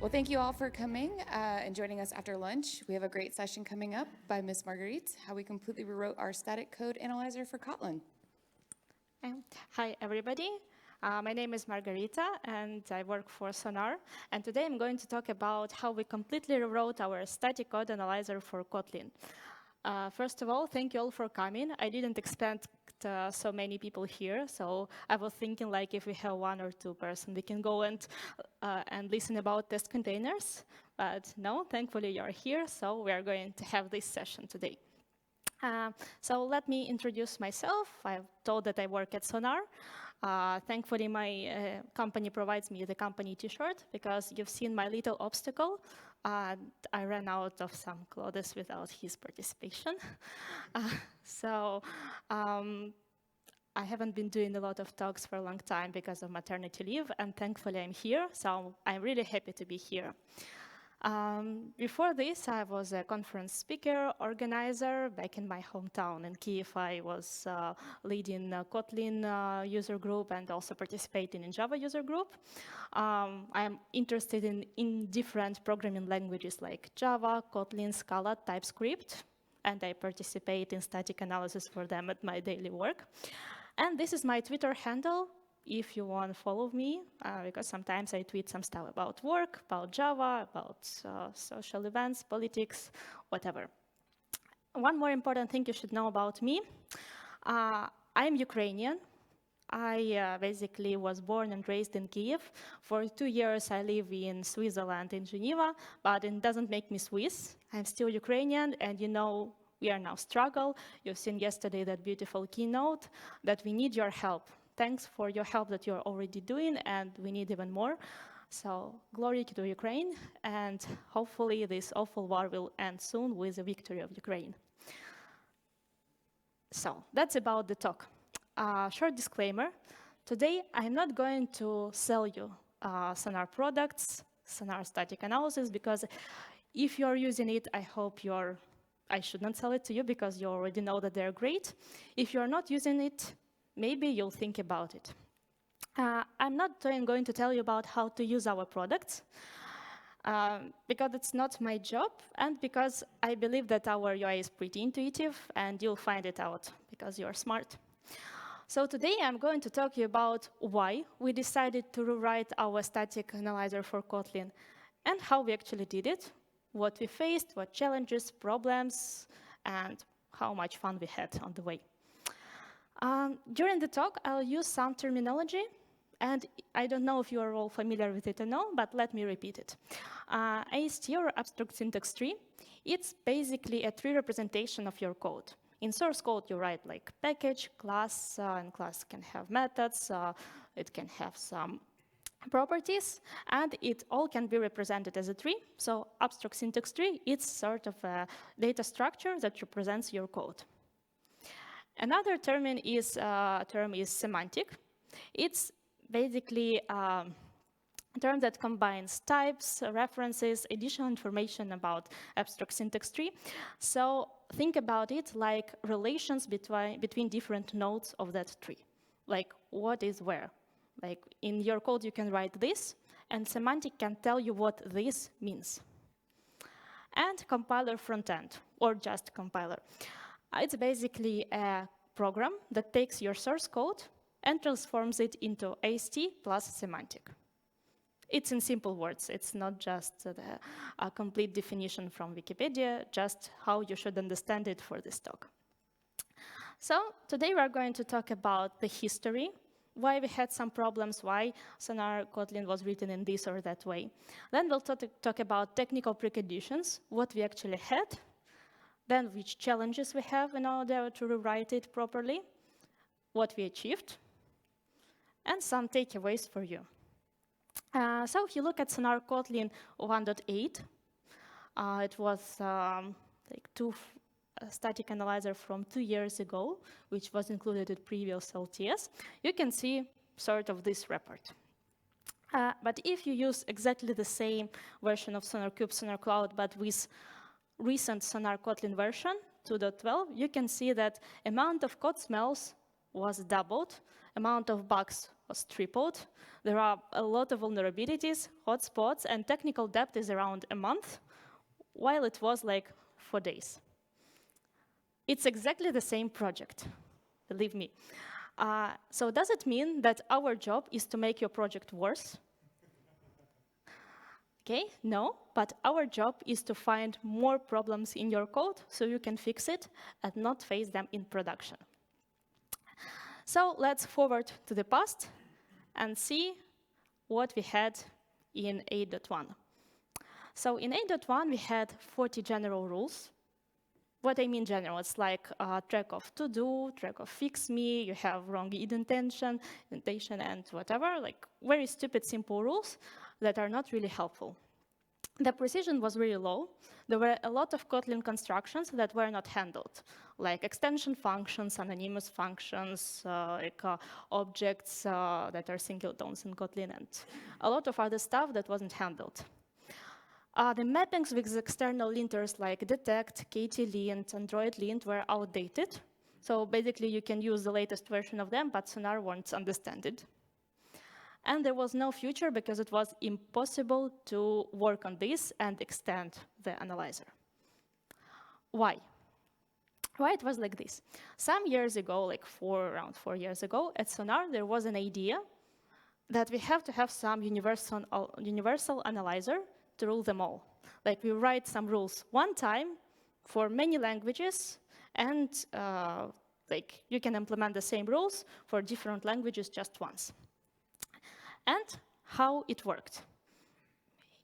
Well, thank you all for coming and joining us after lunch. We have a great session coming up by Ms. Marharyta, how we completely rewrote our static code analyzer for Kotlin. Hi, everybody. My name is Marharyta, and I work for Sonar. And today I'm going to talk about how we completely rewrote our static code analyzer for Kotlin. First of all, thank you all for coming. I didn't expect so many people here, so I was thinking like if we have 1 or 2 persons, we can go and listen about test containers. But no, thankfully you're here, so we are going to have this session today. So let me introduce myself. I'm told that I work at Sonar. Thankfully, my company provides me the company t-shirt because you've seen my little obstacle. I ran out of some clothes without his participation. I haven't been doing a lot of talks for a long time because of maternity leave, and thankfully I'm here, so I'm really happy to be here. Before this, I was a conference speaker, organizer back in my hometown in Kyiv. I was leading a Kotlin user group and also participating in Java user group. I'm interested in different programming languages like Java, Kotlin, Scala, TypeScript, and I participate in static analysis for them at my daily work. And this is my Twitter handle, if you want to follow me, because sometimes I tweet some stuff about work, about Java, about social events, politics, whatever. One more important thing you should know about me. I'm Ukrainian. I basically was born and raised in Kyiv. For 2 years, I live in Switzerland, in Geneva, but it doesn't make me Swiss. I'm still Ukrainian, and you know, we are now struggle. You've seen yesterday that beautiful keynote, that we need your help. Thanks for your help that you're already doing, and we need even more. So glory to Ukraine, and hopefully this awful war will end soon with the victory of Ukraine. So that's about the talk. Short disclaimer, today I'm not going to sell you Sonar products, Sonar static analysis, because if you're using it, I should not sell it to you because you already know that they're great. If you're not using it, maybe you'll think about it. I'm not going to tell you about how to use our products, because it's not my job, and because I believe that our UI is pretty intuitive, and you'll find it out because you're smart. So today I'm going to talk to you about why we decided to rewrite our static analyzer for Kotlin, and how we actually did it, what we faced, what challenges, problems, and how much fun we had on the way. During the talk, I'll use some terminology, and I don't know if you are all familiar with it or no, but let me repeat it. AST, or abstract syntax tree, it's basically a tree representation of your code. In source code, you write like package, class, and class can have methods, it can have some properties, and it all can be represented as a tree. So abstract syntax tree, it's sort of a data structure that represents your code. Another term is semantic. It's basically a term that combines types, references, additional information about abstract syntax tree. So think about it like relations between different nodes of that tree. Like what is where. Like in your code, you can write this, and semantic can tell you what this means. And compiler frontend, or just compiler. It's basically a program that takes your source code and transforms it into AST plus semantic. It's in simple words. It's not just a complete definition from Wikipedia, just how you should understand it for this talk. So today we're going to talk about the history, why we had some problems, why Sonar Kotlin was written in this or that way. Then we'll talk about technical preconditions, what we actually had, then which challenges we have in order to rewrite it properly, what we achieved, and some takeaways for you. So if you look at Sonar Kotlin 1.8, it was like static analyzer from 2 years ago, which was included in previous LTS. You can see sort of this report. But if you use exactly the same version of SonarQube, SonarCloud, but with recent Sonar Kotlin version 2.12, you can see that amount of code smells was doubled, amount of bugs was tripled. There are a lot of vulnerabilities, hotspots, and technical debt is around a month, while it was like 4 days. It's exactly the same project, believe me. So does it mean that our job is to make your project worse? Okay, no, but our job is to find more problems in your code so you can fix it and not face them in production. So let's forward to the past and see what we had in 8.1. So in 8.1, we had 40 general rules. What I mean general, it's like a track of to do, track of fix me, you have wrong indentation, and whatever, like very stupid, simple rules that are not really helpful. The precision was really low. There were a lot of Kotlin constructions that were not handled, like extension functions, anonymous functions, objects that are singletons in Kotlin, and a lot of other stuff that wasn't handled. The mappings with external linters like detect, KT-lint, Android-lint were outdated. So basically, you can use the latest version of them, but Sonar won't understand it. And there was no future because it was impossible to work on this and extend the analyzer. Why? Why it was like this? Some years ago, like around 4 years ago, at Sonar, there was an idea that we have to have some universal analyzer to rule them all. Like we write some rules one time for many languages, and like you can implement the same rules for different languages just once. And how it worked.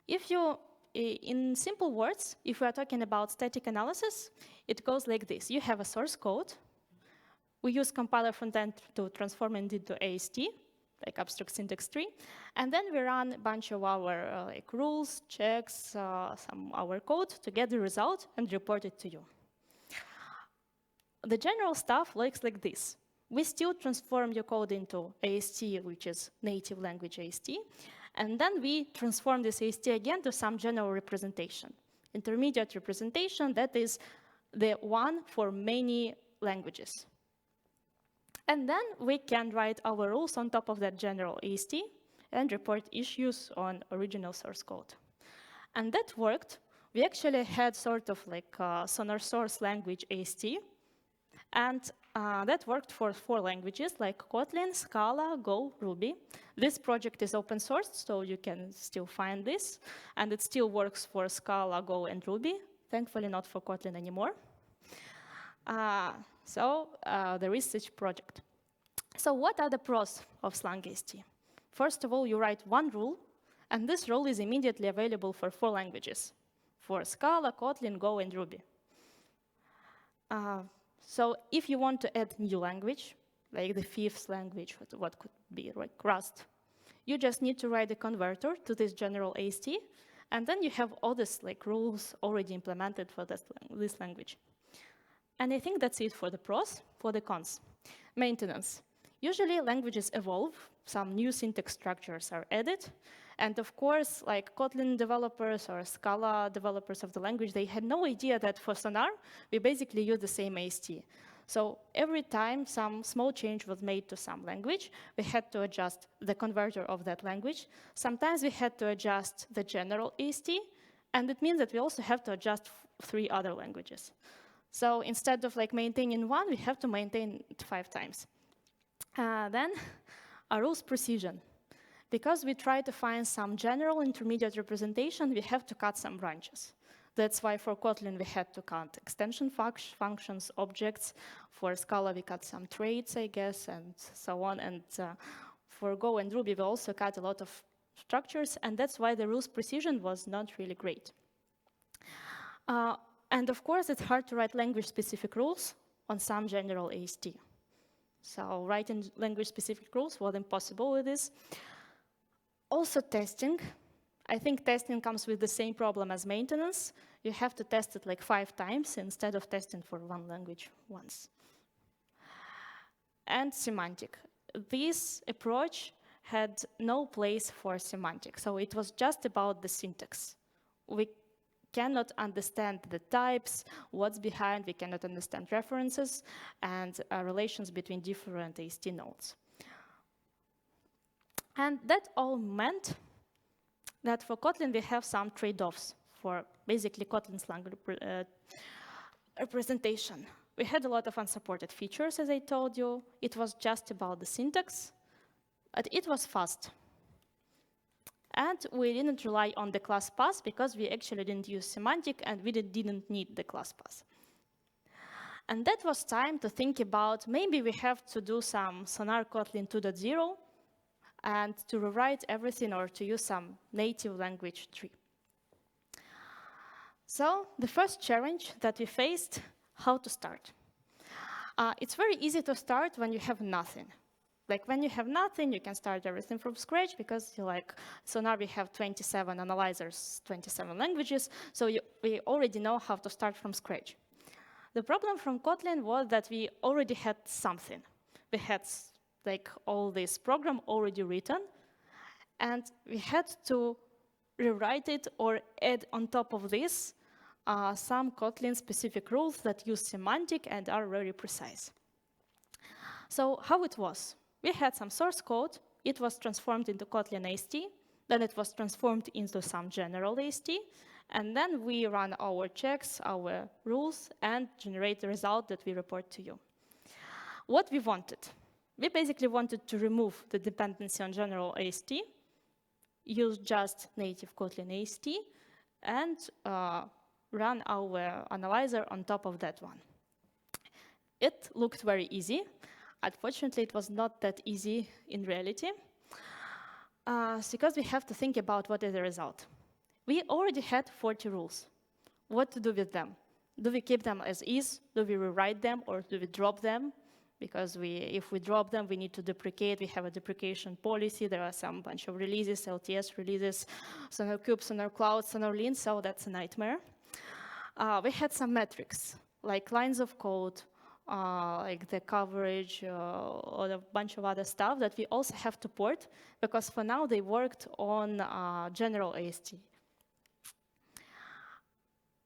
If you, in simple words, if we are talking about static analysis, it goes like this. You have a source code. We use compiler frontend to transform it into AST, like abstract syntax tree. And then we run a bunch of our like rules, checks, our code to get the result and report it to you. The general stuff looks like this. We still transform your code into AST, which is native language AST, and then we transform this AST again to some general representation. Intermediate representation, that is the one for many languages. And then we can write our rules on top of that general AST and report issues on original source code. And that worked. We actually had sort of like SonarSource language AST, and that worked for 4 languages like Kotlin, Scala, Go, Ruby. This project is open source, so you can still find this. And it still works for Scala, Go, and Ruby. Thankfully, not for Kotlin anymore. There is such project. So what are the pros of Slang AST? First of all, you write one rule, and this rule is immediately available for 4 languages, for Scala, Kotlin, Go, and Ruby. So if you want to add new language, like the 5th language, what could be like Rust, you just need to write a converter to this general AST, and then you have all these like rules already implemented for this language. And I think that's it for the pros. For the cons, maintenance. Usually languages evolve, some new syntax structures are added, and of course, like Kotlin developers or Scala developers of the language, they had no idea that for Sonar, we basically use the same AST. So every time some small change was made to some language, we had to adjust the converter of that language. Sometimes we had to adjust the general AST, and it means that we also have to adjust 3 other languages. So instead of like maintaining 1, we have to maintain it 5 times. Then a rules precision. Because we try to find some general intermediate representation, we have to cut some branches. That's why for Kotlin, we had to cut extension functions, objects. For Scala, we cut some traits, I guess, and so on. And for Go and Ruby, we also cut a lot of structures, and that's why the rules precision was not really great. And of course, it's hard to write language-specific rules on some general AST. So writing language-specific rules was impossible with this. Also testing. I think testing comes with the same problem as maintenance. You have to test it like 5 times instead of testing for 1 language once. And semantic. This approach had no place for semantic. So it was just about the syntax. We cannot understand the types, what's behind, we cannot understand references, and relations between different AST nodes. And that all meant that for Kotlin, we have some trade-offs for basically Kotlin slang representation. We had a lot of unsupported features, as I told you. It was just about the syntax, but it was fast. And we didn't rely on the class pass because we actually didn't use semantic and we didn't need the class pass. And that was time to think about maybe we have to do some Sonar Kotlin 2.0 and to rewrite everything or to use some native language tree. So the first challenge that we faced, how to start. It's very easy to start when you have nothing. Like when you have nothing, you can start everything from scratch because you so now we have 27 analyzers, 27 languages, so we already know how to start from scratch. The problem from Kotlin was that we already had something. We had all this program already written, and we had to rewrite it or add on top of this some Kotlin-specific rules that use semantic and are very precise. So how it was? We had some source code. It was transformed into Kotlin AST. Then it was transformed into some general AST. And then we run our checks, our rules, and generate the result that we report to you. What we wanted? We basically wanted to remove the dependency on general AST, use just native Kotlin AST, and run our analyzer on top of that one. It looked very easy. Unfortunately, it was not that easy in reality, because we have to think about what is the result. We already had 40 rules. What to do with them? Do we keep them as is? Do we rewrite them, or do we drop them? Because if we drop them, we need to deprecate. We have a deprecation policy. There are some bunch of releases, LTS releases, SonarCube, SonarCloud, SonarLean, so that's a nightmare. We had some metrics, like lines of code, like the coverage, or a bunch of other stuff that we also have to port, because for now they worked on general AST.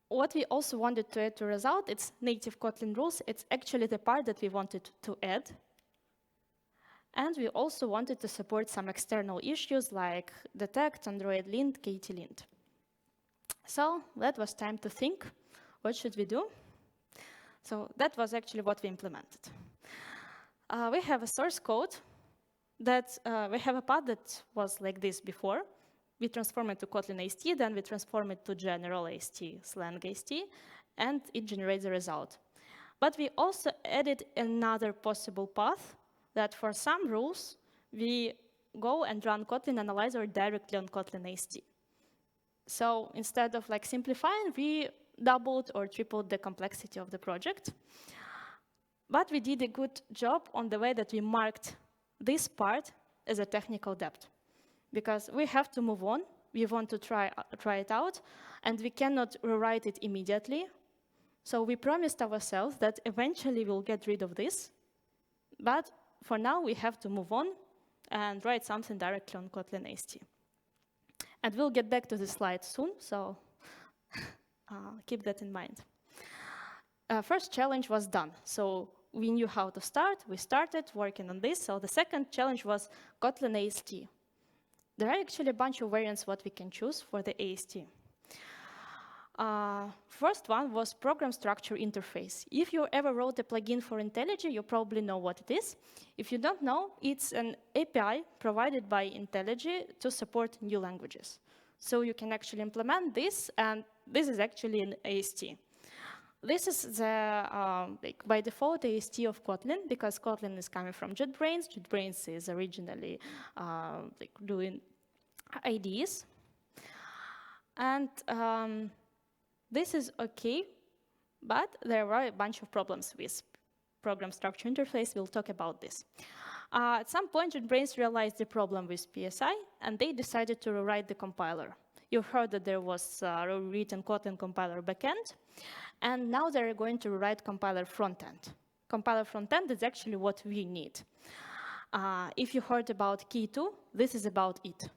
What we also wanted to add to result, it's native Kotlin rules. It's actually the part that we wanted to add. And we also wanted to support some external issues like detect, Android lint, KT lint. So that was time to think, what should we do? So that was actually what we implemented. We have a source code that we have a path that was like this before. We transform it to Kotlin AST, then we transform it to general AST, slang AST, and it generates the result. But we also added another possible path that for some rules, we go and run Kotlin Analyzer directly on Kotlin AST. So instead of simplifying, we doubled or tripled the complexity of the project. But we did a good job on the way that we marked this part as a technical debt. Because we have to move on, we want to try it out, and we cannot rewrite it immediately. So we promised ourselves that eventually we'll get rid of this. But for now, we have to move on and write something directly on Kotlin AST. And we'll get back to this slide soon, so keep that in mind. First challenge was done. So we knew how to start. We started working on this. So the second challenge was Kotlin AST. There are actually a bunch of variants what we can choose for the AST. First one was program structure interface. If you ever wrote a plugin for IntelliJ, you probably know what it is. If you don't know, it's an API provided by IntelliJ to support new languages. So you can actually implement this, and this is actually an AST. This is the, by default, AST of Kotlin, because Kotlin is coming from JetBrains. JetBrains is originally doing IDs. And this is OK, but there are a bunch of problems with program structure interface. We'll talk about this. At some point, JetBrains realized the problem with PSI, and they decided to rewrite the compiler. You've heard that there was a rewritten Kotlin compiler backend, and now they're going to rewrite compiler frontend. Compiler frontend is actually what we need. If you heard about Key2, this is about it.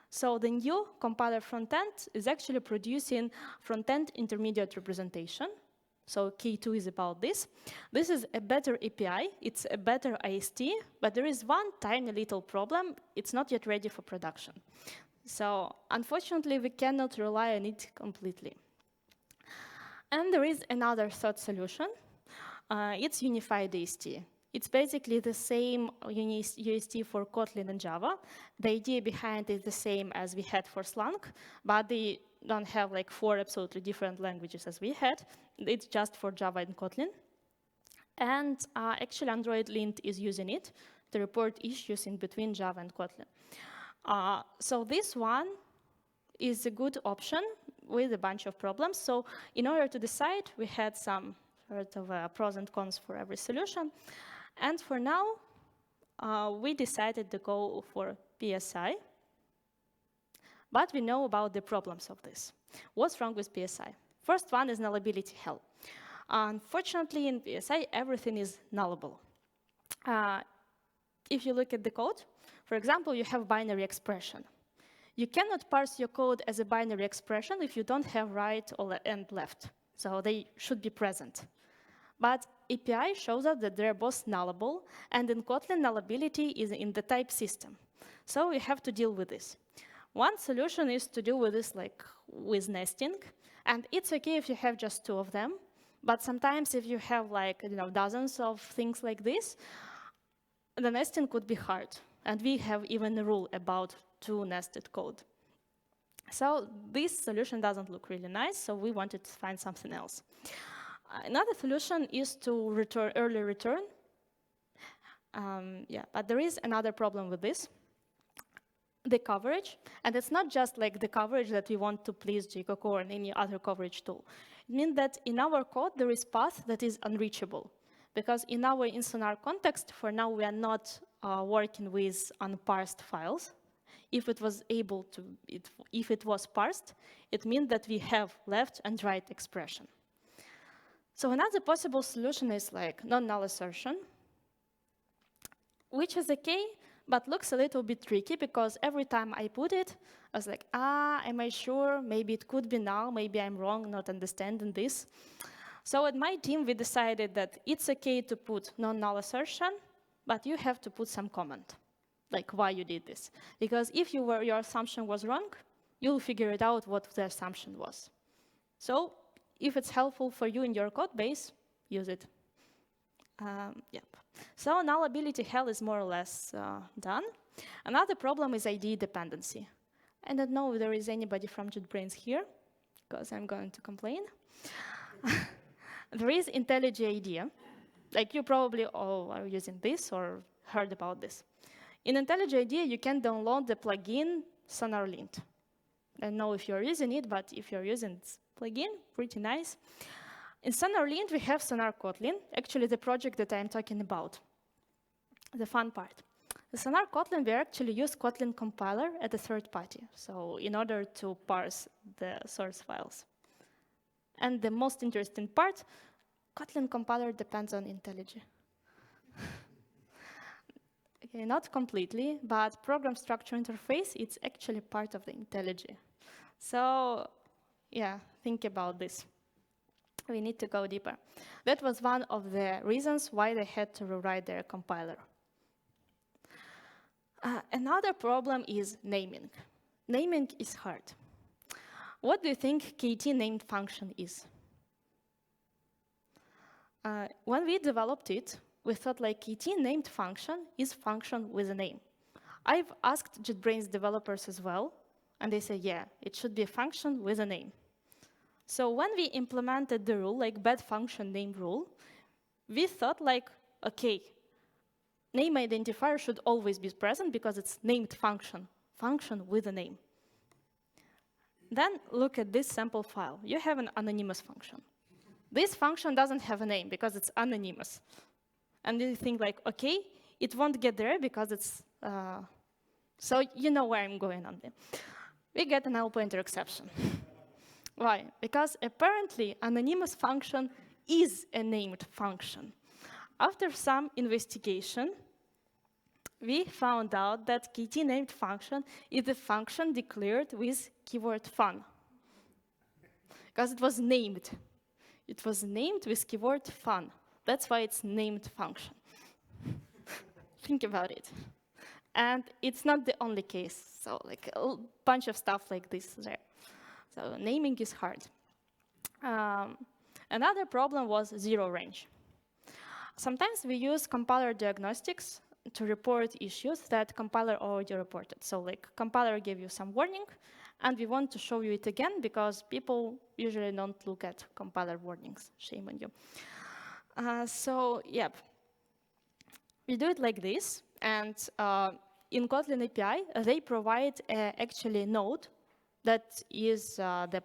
So the new compiler frontend is actually producing frontend intermediate representation, So K2 is about this. This is a better API. It's a better AST, but there is one tiny little problem. It's not yet ready for production. So unfortunately, we cannot rely on it completely. And there is another third solution. It's unified AST. It's basically the same UST for Kotlin and Java. The idea behind it is the same as we had for Slang, but they don't have like 4 absolutely different languages as we had. It's just for Java and Kotlin. And actually, Android Lint is using it to report issues in between Java and Kotlin. So this one is a good option with a bunch of problems. So in order to decide, we had some sort of pros and cons for every solution. And for now, we decided to go for PSI. But we know about the problems of this. What's wrong with PSI? First one is nullability hell. Unfortunately, in PSI, everything is nullable. If you look at the code, for example, you have binary expression. You cannot parse your code as a binary expression if you don't have right and left. So they should be present. But API shows us that they're both nullable, and in Kotlin, nullability is in the type system. So we have to deal with this. One solution is to deal with this like with nesting, and it's okay if you have just 2 of them. But sometimes if you have like dozens of things like this, the nesting could be hard. And we have even a rule about 2 nested code. So this solution doesn't look really nice, so we wanted to find something else. Another solution is to return early return. But there is another problem with this. The coverage, and it's not just like the coverage that we want to please Jfokus or any other coverage tool. It means that in our code, there is path that is unreachable. Because in our Sonar context, for now, we are not working with unparsed files. If it was if it was parsed, it means that we have left and right expression. So another possible solution is like non-null assertion, which is okay, but looks a little bit tricky because every time I put it, I was like, am I sure? Maybe it could be null, maybe I'm wrong, not understanding this. So at my team, we decided that it's okay to put non-null assertion, but you have to put some comment, like why you did this. Because if your assumption was wrong, you'll figure it out what the assumption was. So if it's helpful for you in your code base, use it. So nullability hell is more or less done. Another problem is ID dependency. I don't know if there is anybody from JetBrains here, because I'm going to complain. There is IntelliJ IDEA. Like you probably all are using this or heard about this. In IntelliJ IDEA, you can download the plugin SonarLint. I don't know if you're using it, but if you're using this plugin, pretty nice. In SonarLint, we have Sonar Kotlin, actually the project that I'm talking about, the fun part. The Sonar Kotlin, we actually use Kotlin compiler at a third party, so in order to parse the source files. And the most interesting part, Kotlin compiler depends on IntelliJ. Okay, not completely, but program structure interface, it's actually part of the IntelliJ. So yeah, think about this. We need to go deeper. That was one of the reasons why they had to rewrite their compiler. Another problem is naming. Naming is hard. What do you think KT named function is? When we developed it, we thought like KT named function is function with a name. I've asked JetBrains developers as well, and they say, yeah, it should be a function with a name. So when we implemented the rule, like bad function name rule, we thought like, okay, name identifier should always be present because it's named function, function with a name. Then look at this sample file. You have an anonymous function. This function doesn't have a name because it's anonymous. And you think like, okay, it won't get there because it's, so you know where I'm going on there. We get an null pointer exception. Why? Because apparently anonymous function is a named function. After some investigation, we found out that KT named function is a function declared with keyword fun. Because it was named. It was named with keyword fun. That's why it's named function. Think about it. And it's not the only case. So like a bunch of stuff like this there. So naming is hard. Another problem was zero range. Sometimes we use compiler diagnostics to report issues that compiler already reported. So like compiler gave you some warning, and we want to show you it again because people usually don't look at compiler warnings. Shame on you. So yeah, we do it like this. And in Kotlin API, they provide actually a node that is the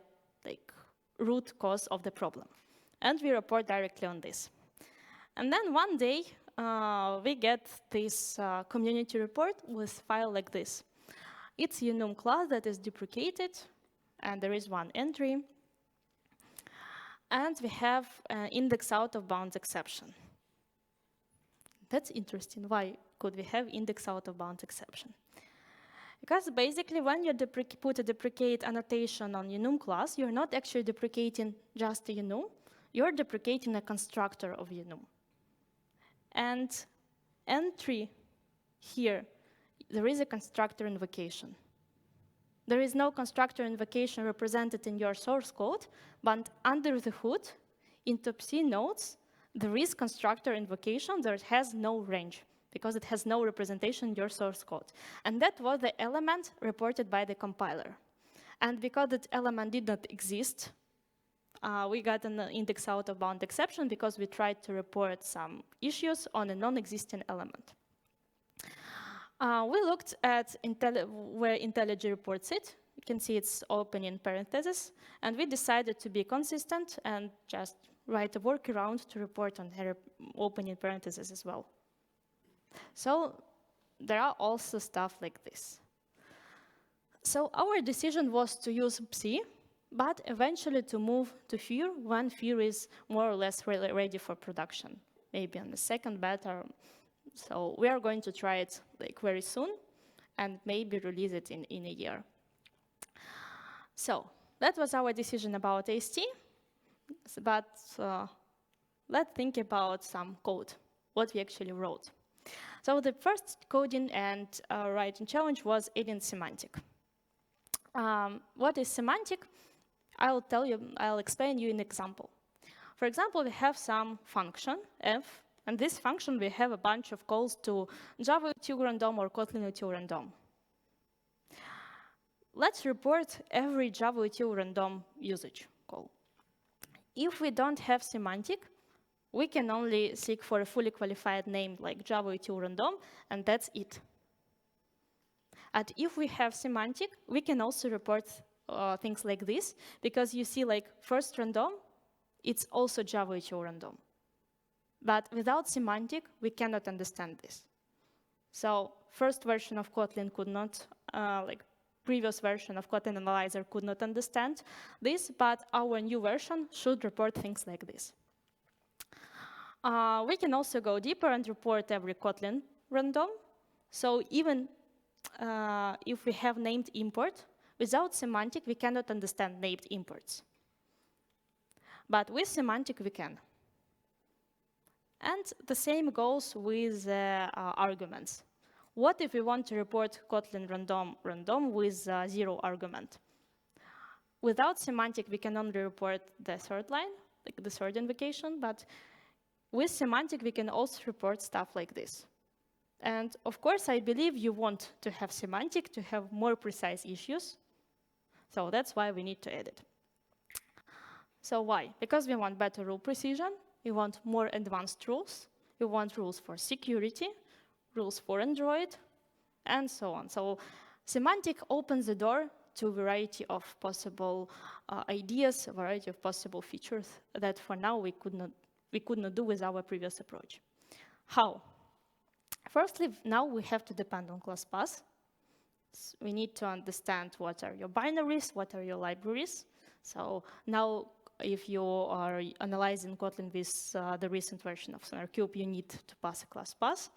root cause of the problem. And we report directly on this. And then one day, we get this community report with file like this. It's a enum class that is deprecated, and there is one entry. And we have an index out of bounds exception. That's interesting. Why could we have index out of bounds exception? Because basically, when you put a deprecate annotation on enum class, you're not actually deprecating just a enum. You're deprecating a constructor of enum. And entry here, there is a constructor invocation. There is no constructor invocation represented in your source code, but under the hood, in top C nodes, there is constructor invocation that has no range because it has no representation in your source code. And that was the element reported by the compiler. And because that element did not exist, we got an index out of bound exception because we tried to report some issues on a non-existing element. We looked at where IntelliJ reports it. You can see it's open in parentheses. And we decided to be consistent and just write a workaround to report on open in parentheses as well. So there are also stuff like this. So our decision was to use psi, but eventually to move to fear when fear is more or less ready for production, maybe on the second beta. So we are going to try it like very soon and maybe release it in a year. So that was our decision about AST, but let's think about some code, what we actually wrote. So the first coding and writing challenge was adding semantic. What is semantic? I'll explain you an example. For example, we have some function, f, and this function we have a bunch of calls to Java util_random or Kotlin util_random. Let's report every Java util_random usage call. If we don't have semantic, we can only seek for a fully qualified name like Java util_random, and that's it. And if we have semantic, we can also report things like this, because you see like first random, it's also Java util_random. But without semantic, we cannot understand this. So first version of Kotlin could not, previous version of Kotlin Analyzer could not understand this, but our new version should report things like this. We can also go deeper and report every Kotlin random. So even if we have named import, without semantic, we cannot understand named imports. But with semantic, we can. And the same goes with arguments. What if we want to report Kotlin random with 0 argument? Without semantic, we can only report the third line, like the third invocation, but with semantic, we can also report stuff like this. And of course, I believe you want to have semantic to have more precise issues. So that's why we need to add it. So why? Because we want better rule precision, we want more advanced rules, we want rules for security, rules for Android, and so on. So semantic opens the door to a variety of possible ideas, a variety of possible features that for now we could not do with our previous approach. How? Firstly, now we have to depend on class path. We need to understand what are your binaries, what are your libraries. So now, if you are analyzing Kotlin with the recent version of SonarCube, you need to pass a class path.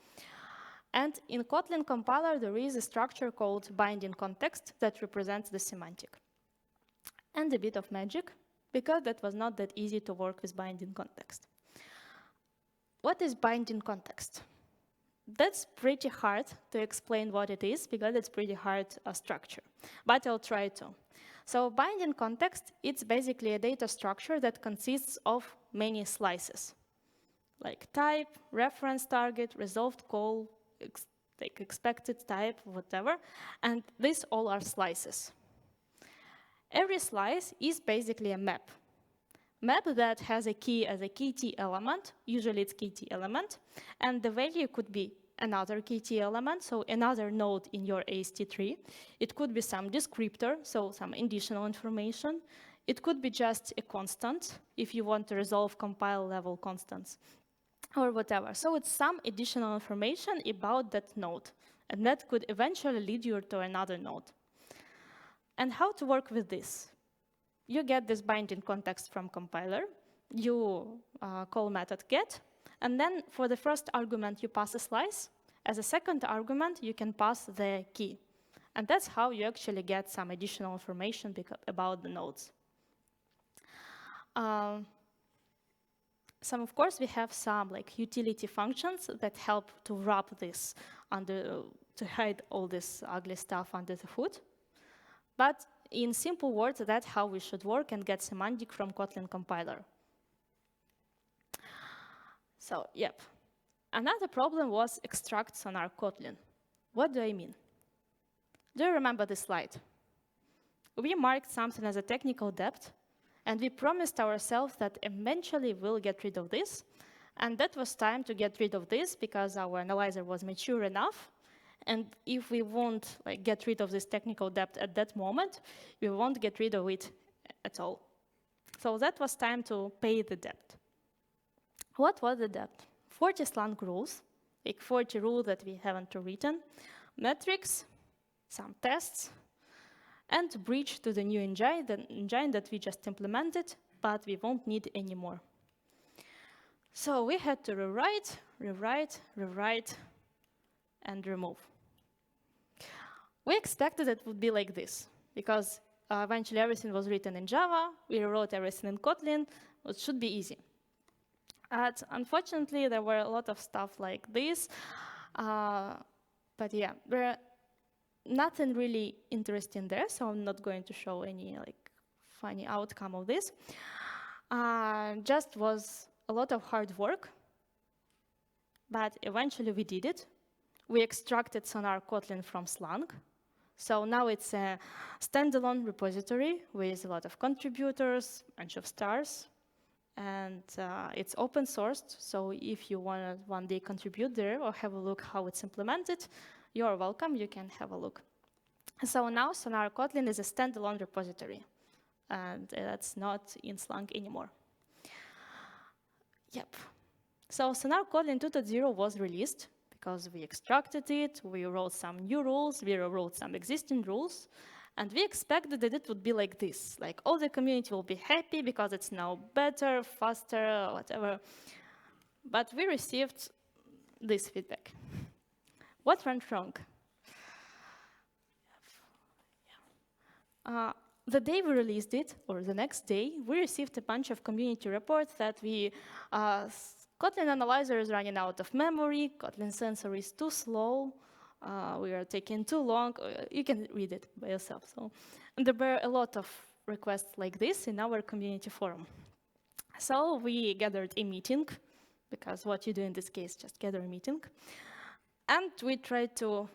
And in Kotlin compiler, there is a structure called BindingContext that represents the semantic. And a bit of magic, because that was not that easy to work with binding context. What is binding context? That's pretty hard to explain what it is, because it's pretty hard structure, but I'll try to. So binding context, it's basically a data structure that consists of many slices, like type, reference target, resolved call, like expected type, whatever, and these all are slices. Every slice is basically a map that has a key as a key element, usually it's key element, and the value could be another key element, so another node in your AST tree. It could be some descriptor, so some additional information. It could be just a constant, if you want to resolve compile level constants, or whatever. So it's some additional information about that node, and that could eventually lead you to another node. And how to work with this? You get this binding context from compiler. You call method get, and then for the first argument, you pass a slice. As a second argument, you can pass the key. And that's how you actually get some additional information about the nodes. Of course, we have some like utility functions that help to wrap this to hide all this ugly stuff under the hood. But in simple words, that's how we should work and get semantic from Kotlin compiler. So, yep. Another problem was extracts on our Kotlin. What do I mean? Do you remember this slide? We marked something as a technical debt, and we promised ourselves that eventually we'll get rid of this. And that was time to get rid of this because our analyzer was mature enough. And if we won't get rid of this technical debt at that moment, we won't get rid of it at all. So that was time to pay the debt. What was the debt? 40 Slang rules, like 40 rules that we haven't written, metrics, some tests, and bridge to the new engine, that we just implemented, but we won't need anymore. So we had to rewrite, and remove. We expected it would be like this, because eventually everything was written in Java, we rewrote everything in Kotlin, it should be easy. Unfortunately, there were a lot of stuff like this, but yeah, there nothing really interesting there, so I'm not going to show any funny outcome of this. Just was a lot of hard work, but eventually we did it. We extracted Sonar Kotlin from Slang, so now it's a standalone repository with a lot of contributors, bunch of stars, and it's open sourced, so if you want to one day contribute there or have a look how it's implemented, you're welcome, you can have a look. So now Sonar Kotlin is a standalone repository, and that's not in Slang anymore. Yep. So Sonar Kotlin 2.0 was released because we extracted it, we wrote some new rules, we rewrote some existing rules, and we expected that it would be like this, like all the community will be happy because it's now better, faster, whatever. But we received this feedback. What went wrong? The day we released it, or the next day, we received a bunch of community reports that Kotlin Analyzer is running out of memory, Kotlin sensor is too slow, we are taking too long. You can read it by yourself. So, and there were a lot of requests like this in our community forum. So we gathered a meeting, because what you do in this case, just gather a meeting. And we tried to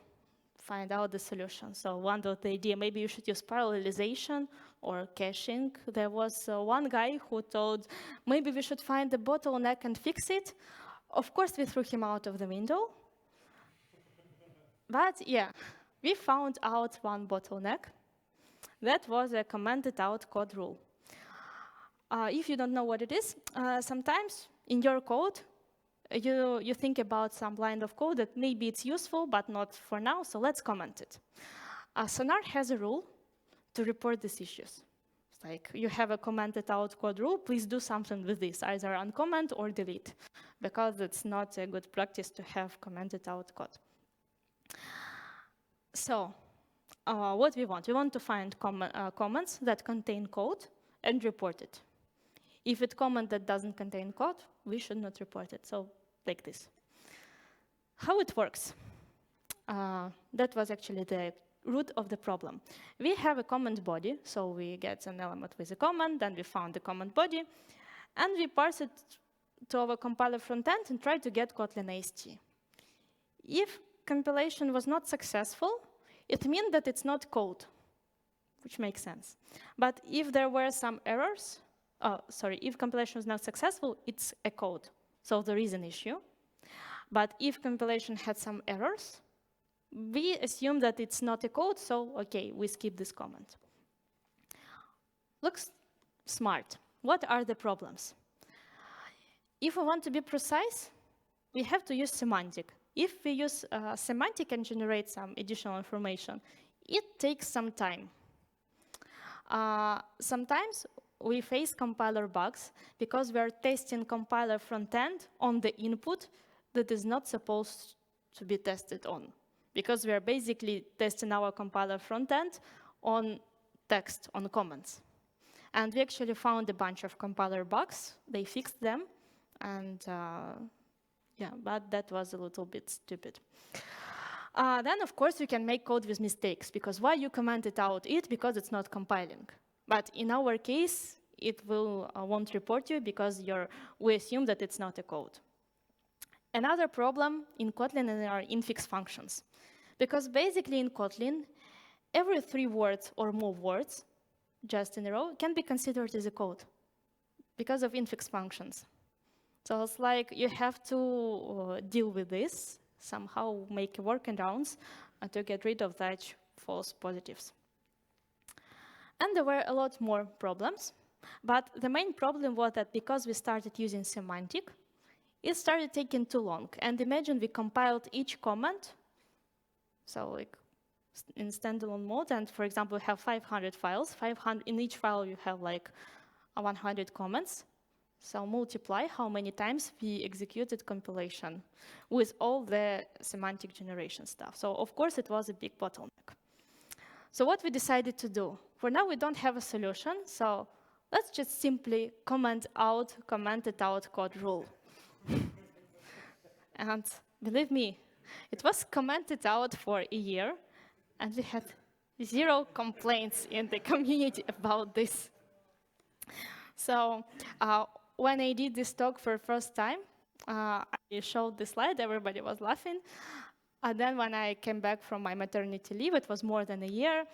find out the solution. So one of the idea, maybe you should use parallelization or caching. There was one guy who told, maybe we should find the bottleneck and fix it. Of course, we threw him out of the window. But yeah, we found out one bottleneck. That was a commented out code rule. If you don't know what it is, sometimes in your code, you think about some line of code that maybe it's useful, but not for now, so let's comment it. Sonar has a rule to report these issues. It's like you have a commented out code rule, please do something with this, either uncomment or delete, because it's not a good practice to have commented out code. So what we want to find comments that contain code and report it. If it's comment that doesn't contain code, we should not report it. So like this. How it works? That was actually the root of the problem. We have a comment body, so we get an element with a comment, then we found the comment body, and we parse it to our compiler frontend and try to get Kotlin AST. If compilation was not successful, it means that it's not code, which makes sense. But if there were some errors, if compilation is not successful, it's a code. So there is an issue. But if compilation had some errors, we assume that it's not a code, so OK, we skip this comment. Looks smart. What are the problems? If we want to be precise, we have to use semantic. If we use semantic and generate some additional information, it takes some time. Sometimes we face compiler bugs because we are testing compiler frontend on the input that is not supposed to be tested on. Because we are basically testing our compiler frontend on text, on comments. And we actually found a bunch of compiler bugs. They fixed them. And yeah, but that was a little bit stupid. Then, of course, you can make code with mistakes, because why you commented out it? Because it's not compiling. But in our case, it won't report you because we assume that it's not a code. Another problem in Kotlin are infix functions. Because basically in Kotlin, every 3 words or more words, just in a row, can be considered as a code because of infix functions. So it's like you have to deal with this, somehow make workarounds to get rid of that false positives. And there were a lot more problems. But the main problem was that because we started using semantic, it started taking too long. And imagine we compiled each comment, so like in standalone mode, and for example, we have 500 files. In each file, you have like 100 comments. So multiply how many times we executed compilation with all the semantic generation stuff. So of course, it was a big bottleneck. So what we decided to do? For now, we don't have a solution. So let's just simply comment it out code rule. And believe me, it was commented out for a year, and we had 0 complaints in the community about this. So when I did this talk for the first time, I showed the slide, everybody was laughing. And then when I came back from my maternity leave, it was more than a year.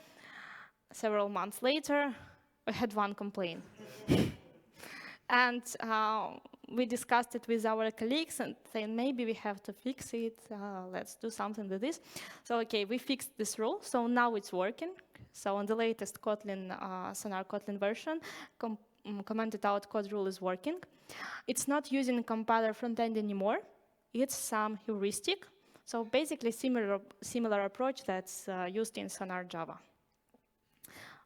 Several months later, we had 1 complaint. And we discussed it with our colleagues and saying, maybe we have to fix it. Let's do something with this. So OK, we fixed this rule. So now it's working. So on the latest Kotlin, Sonar Kotlin version, commented out code rule is working. It's not using compiler frontend anymore. It's some heuristic. So basically similar approach that's used in Sonar Java.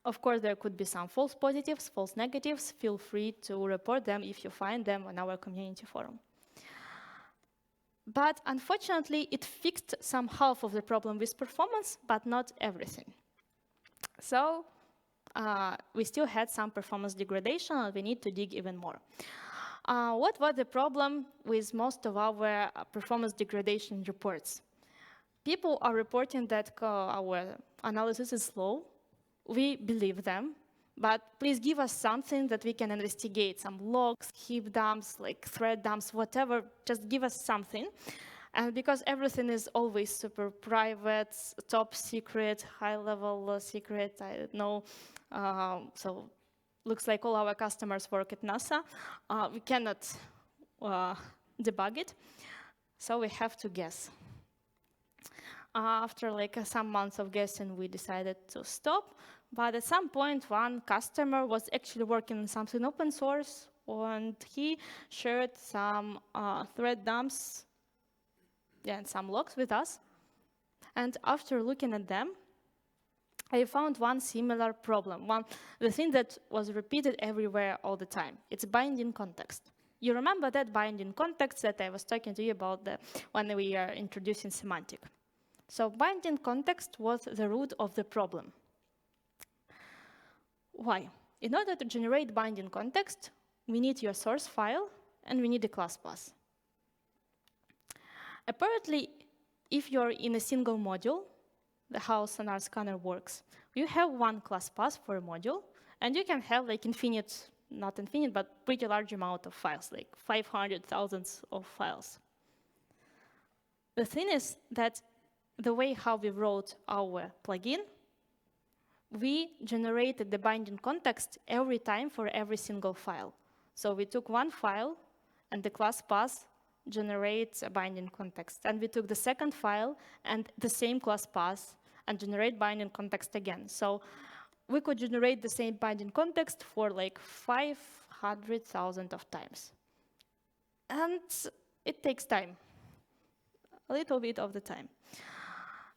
Of course, there could be some false positives, false negatives. Feel free to report them if you find them on our community forum. But unfortunately, it fixed some half of the problem with performance, but not everything. So we still had some performance degradation, and we need to dig even more. What was the problem with most of our performance degradation reports? People are reporting that our analysis is slow. We believe them, but please give us something that we can investigate, some logs, heap dumps, like thread dumps, whatever, just give us something. And because everything is always super private, top secret, high-level secret, I don't know, so looks like all our customers work at NASA, we cannot debug it, so we have to guess. After like some months of guessing, we decided to stop. But at some point, one customer was actually working on something open source, and he shared some thread dumps and some logs with us. And after looking at them, I found one similar problem, the thing that was repeated everywhere all the time. It's binding context. You remember that binding context that I was talking to you about when we are introducing semantic. So binding context was the root of the problem. Why? In order to generate binding context, we need your source file, and we need a class path. Apparently, if you're in a single module, how Sonar Scanner works, you have one class path for a module, and you can have like infinite, not infinite, but pretty large amount of files, like 500,000 of files. The thing is that the way how we wrote our plugin, we generated the binding context every time for every single file. So we took one file, and the class path generates a binding context. And we took the second file and the same class path and generate binding context again. So we could generate the same binding context for like 500,000 of times. And it takes time, a little bit of the time.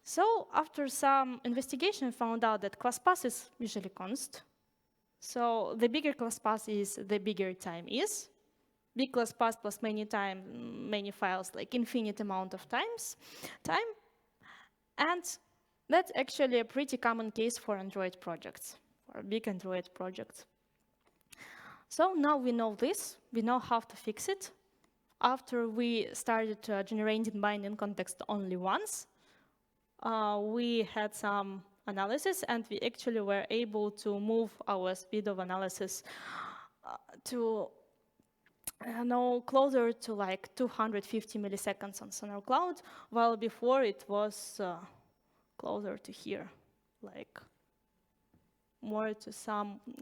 So after some investigation, we found out that class path is usually const. So the bigger class path is, the bigger time is. Big class path plus many files, like infinite amount of time. And that's actually a pretty common case for Android projects, for big Android projects. So now we know this, we know how to fix it. After we started generating binding context only once, we had some analysis, and we actually were able to move our speed of analysis to closer to like 250 milliseconds on Sonar Cloud, while before it was closer to here, like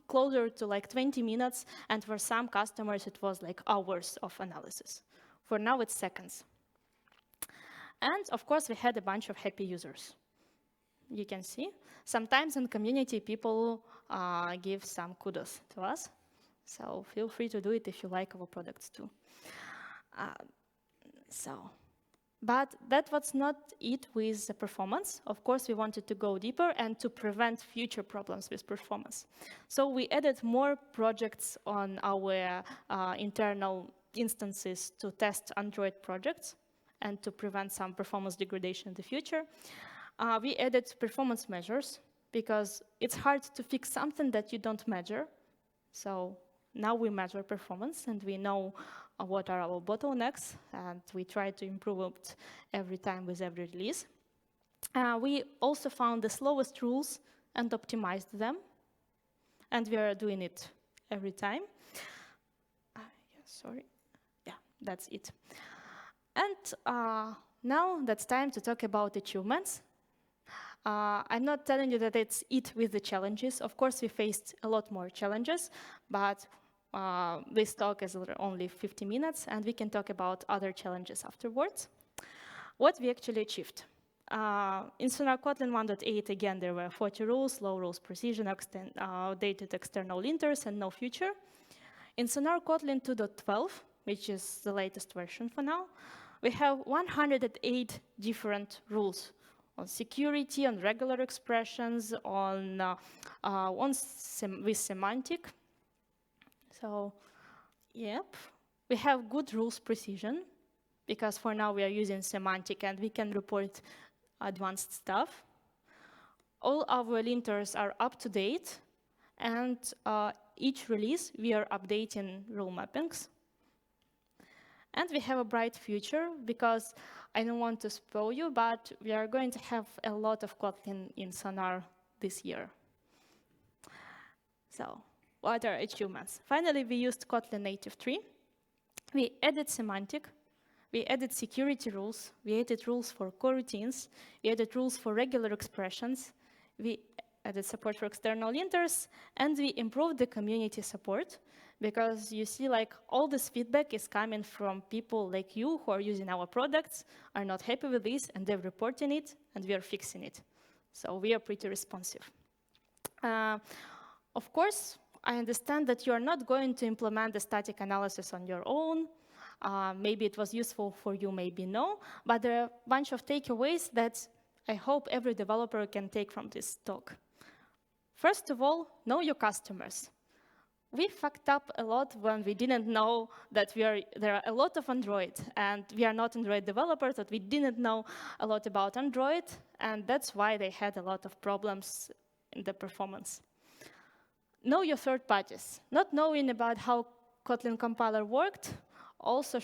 closer to like 20 minutes, and for some customers it was like hours of analysis. For now it's seconds. And of course we had a bunch of happy users. You can see, sometimes in community people give some kudos to us. So feel free to do it if you like our products too. But that was not it with the performance. Of course, we wanted to go deeper and to prevent future problems with performance. So we added more projects on our internal instances to test Android projects and to prevent some performance degradation in the future. We added performance measures because it's hard to fix something that you don't measure. So now we measure performance, and we know what are our bottlenecks, and we try to improve it every time with every release. We also found the slowest rules and optimized them, and we are doing it every time. That's it. And now that's time to talk about achievements. I'm not telling you that it's it with the challenges. Of course, we faced a lot more challenges, but this talk is only 50 minutes, and we can talk about other challenges afterwards. What we actually achieved. In Sonar Kotlin 1.8, again, there were 40 rules, low rules precision, outdated external linters, and no future. In Sonar Kotlin 2.12, which is the latest version for now, we have 108 different rules on security, on regular expressions, with semantic. So, yep, we have good rules precision, because for now we are using semantic and we can report advanced stuff. All our linters are up to date, and each release we are updating rule mappings. And we have a bright future, because I don't want to spoil you, but we are going to have a lot of Kotlin in Sonar this year. So, what are achievements? Finally, we used Kotlin native 3. We added semantic. We added security rules. We added rules for coroutines. We added rules for regular expressions. We added support for external linters, and we improved the community support, because you see, like, all this feedback is coming from people like you who are using our products, are not happy with this, and they're reporting it, and we are fixing it. So we are pretty responsive. Of course, I understand that you are not going to implement the static analysis on your own. Maybe it was useful for you, maybe no, but there are a bunch of takeaways that I hope every developer can take from this talk. First of all, know your customers. We fucked up a lot when we didn't know that there are a lot of Android, and we are not Android developers, but we didn't know a lot about Android, and that's why they had a lot of problems in the performance. Know your third parties. Not knowing about how Kotlin compiler worked. Also,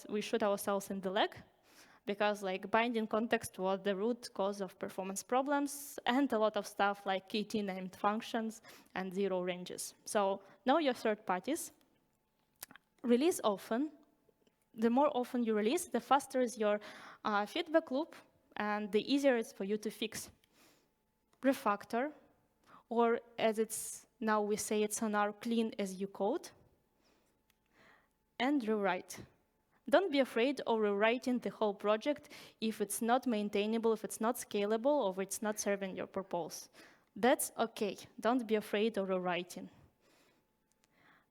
we shoot ourselves in the leg, because like binding context was the root cause of performance problems, and a lot of stuff like KT named functions and zero ranges. So know your third parties. Release often. The more often you release, the faster is your feedback loop, and the easier it's for you to fix. Refactor, or as it's now we say it's on our clean as you code, and rewrite. Don't be afraid of rewriting the whole project if it's not maintainable, if it's not scalable, or if it's not serving your purpose. That's okay. Don't be afraid of rewriting.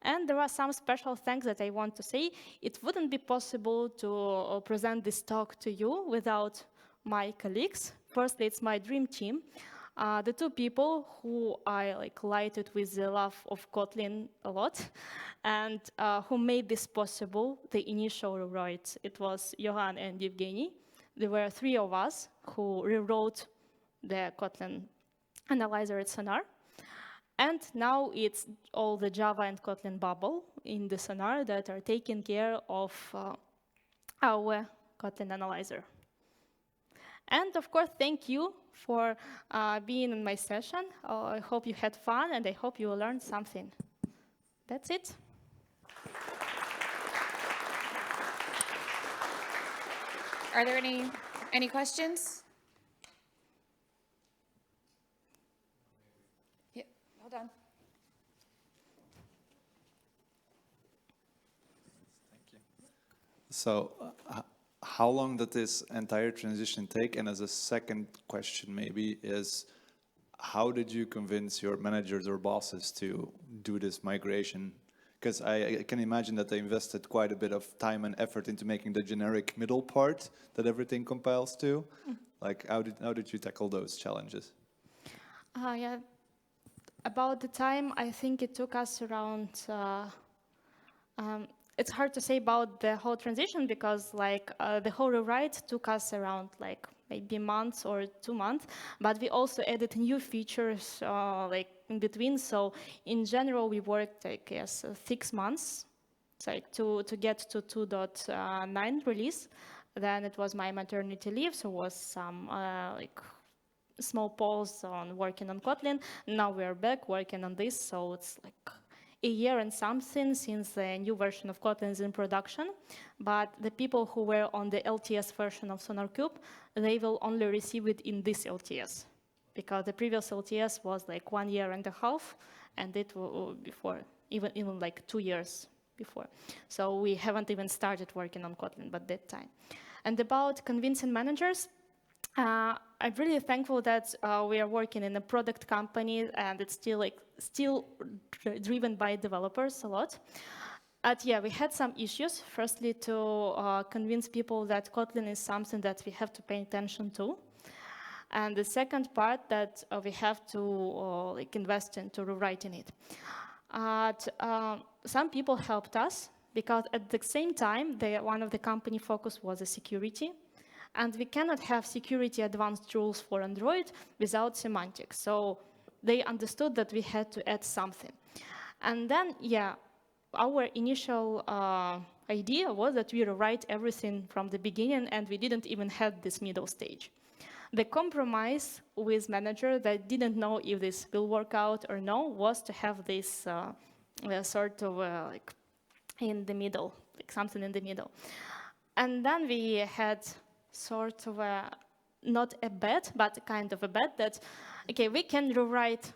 And there are some special things that I want to say. It wouldn't be possible to present this talk to you without my colleagues. Firstly, it's my dream team. The two people who I lighted with the love of Kotlin a lot, and who made this possible, the initial rewrites. It was Johan and Evgeny. There were three of us who rewrote the Kotlin Analyzer at Sonar. And now it's all the Java and Kotlin bubble in the Sonar that are taking care of our Kotlin Analyzer. And of course, thank you for being in my session. I hope you had fun, and I hope you learned something. That's it. Are there any questions? Yeah, hold on. Thank you. So, how long did this entire transition take? And as a second question maybe is, how did you convince your managers or bosses to do this migration? Because I can imagine that they invested quite a bit of time and effort into making the generic middle part that everything compiles to. Like, how did you tackle those challenges? Yeah, about the time, I think it took us around. It's hard to say about the whole transition because, the whole rewrite took us around maybe months or 2 months. But we also added new features in between. So in general, we worked 6 months, to get to 2.9 release. Then it was my maternity leave, so was some small pause on working on Kotlin. Now we're back working on this, so it's a year and something since the new version of Kotlin is in production. But the people who were on the LTS version of SonarCube, they will only receive it in this LTS, because the previous LTS was 1.5 years, and it was before, even 2 years before. So we haven't even started working on Kotlin by that time. And about convincing managers, I'm really thankful that we are working in a product company, and it's still driven by developers a lot. But yeah, we had some issues. Firstly, to convince people that Kotlin is something that we have to pay attention to. And the second part, that we have to invest into rewriting it. Some people helped us, because at the same time, one of the company focus was the security. And we cannot have security advanced rules for Android without semantics. So they understood that we had to add something. And then, yeah, our initial idea was that we rewrite everything from the beginning, and we didn't even have this middle stage. The compromise with manager that didn't know if this will work out or no was to have this sort of in the middle, something in the middle. And then we had sort of not a bet, but kind of a bet that, okay, we can rewrite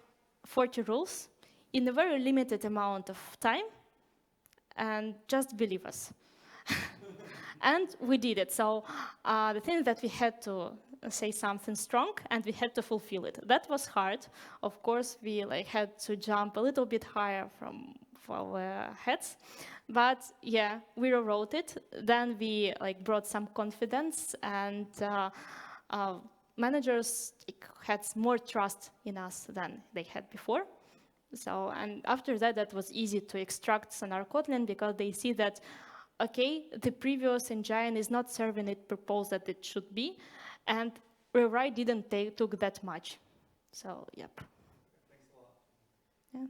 40 rules in a very limited amount of time, and just believe us. And we did it. So the thing is that we had to say something strong, and we had to fulfill it. That was hard. Of course, we had to jump a little bit higher from our heads. But yeah, we rewrote it. Then we brought some confidence, and managers had more trust in us than they had before. So, and after that, that was easy to extract Sonar Kotlin, because they see that, okay, the previous engine is not serving its purpose that it should be, and rewrite didn't took that much. So, yep. Thanks a lot.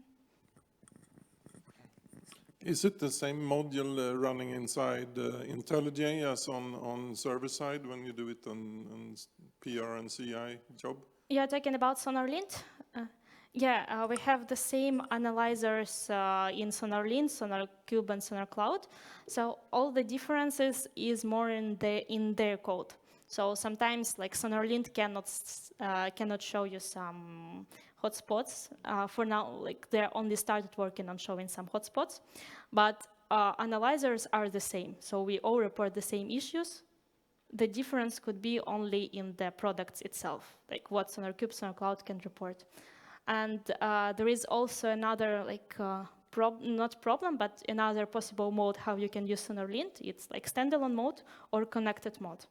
Yeah. Is it the same module running inside IntelliJ as on server side when you do it on PR and CI job? You're talking about SonarLint? Yeah, we have the same analyzers in SonarLint, SonarCube, and SonarCloud. So all the differences is more in their code. So sometimes, like SonarLint cannot show you some hotspots. For now, like they only started working on showing some hotspots, but analyzers are the same. So we all report the same issues. The difference could be only in the products itself, like what SonarCube, SonarCloud can report. And there is also another not problem, but another possible mode how you can use SonarLint. It's like standalone mode or connected mode.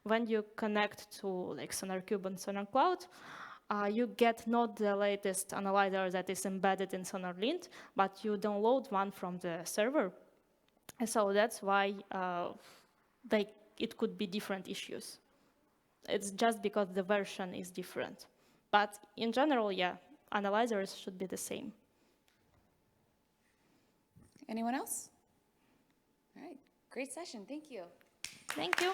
When you connect to like SonarCube and SonarCloud, you get not the latest analyzer that is embedded in SonarLint, but you download one from the server. And so that's why it could be different issues. It's just because the version is different. But in general, yeah, analyzers should be the same. Anyone else? All right, great session, thank you. Thank you.